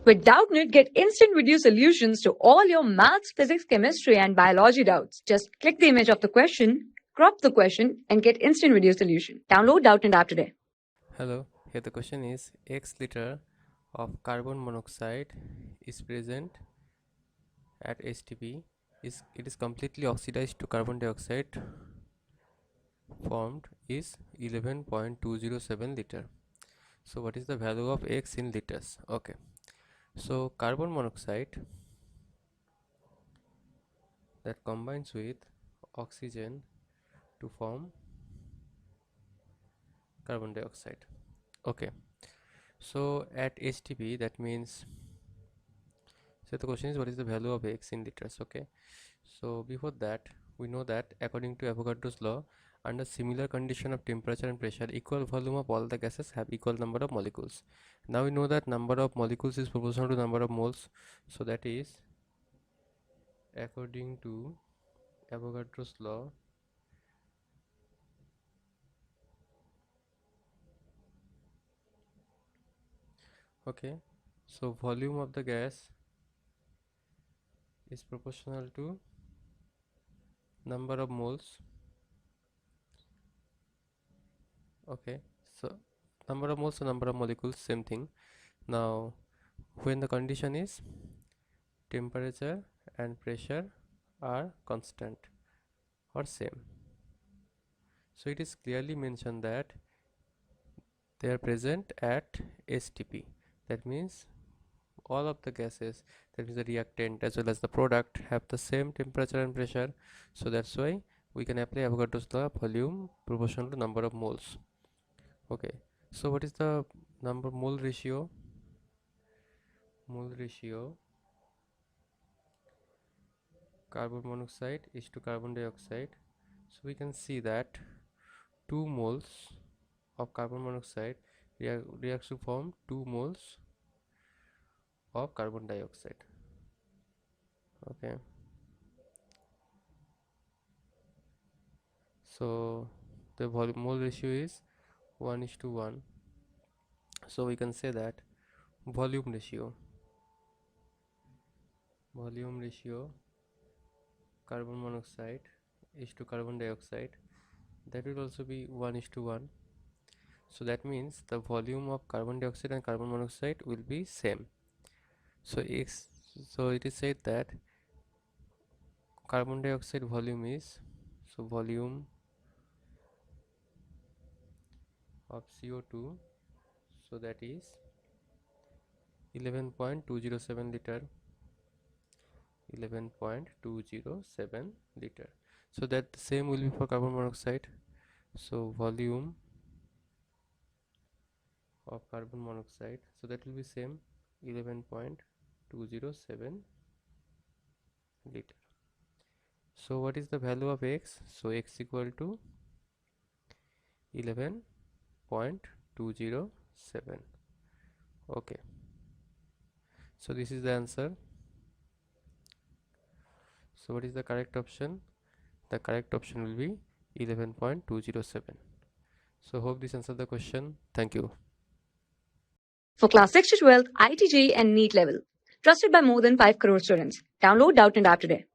With Doubtnut, get instant video solutions to all your maths, physics, chemistry, and biology doubts. Just click the image of the question, crop the question, and get instant video solution. Download Doubtnut app today. Hello, here the question is X liter of carbon monoxide is present at STP. It is completely oxidized to carbon dioxide formed is 11.207 liter. So what is the value of X in liters? Okay, so carbon monoxide that combines with oxygen to form carbon dioxide. Okay, so at STP, that means, so the question is what is the value of X in liters? Okay, so before that we know that according to Avogadro's law, under similar condition of temperature and pressure, equal volume of all the gases have equal number of molecules. Now we know that number of molecules is proportional to number of moles, so that is according to Avogadro's law, okay, so volume of the gas is proportional to number of moles. Okay, so number of moles and number of molecules, same thing. Now when the condition is temperature and pressure are constant or same, so it is clearly mentioned that they are present at STP. That means all of the gases, that means the reactant as well as the product, have the same temperature and pressure. So that's why we can apply Avogadro's law, volume proportional to number of moles. Okay, so what is the mole ratio? Mole ratio carbon monoxide is to carbon dioxide. So we can see that 2 moles of carbon monoxide reacts to form 2 moles of carbon dioxide. Okay, so the mole ratio is 1:1. So we can say that volume ratio carbon monoxide is to carbon dioxide, that will also be 1:1. So that means the volume of carbon dioxide and carbon monoxide will be same. So it is said that carbon dioxide volume is, so volume of CO2, so that is 11.207 liter. 11.207 liter. So that the same will be for carbon monoxide. So volume of carbon monoxide, so that will be same, 11.207 liter. So what is the value of X? So X equal to 11.207. okay, so this is the answer. So what is the correct option? The correct option will be 11.207. So hope this answers the question. Thank you. For class 6 to 12, IIT JEE and NEET level. Trusted by more than 5 crore students. Download Doubtnut app today.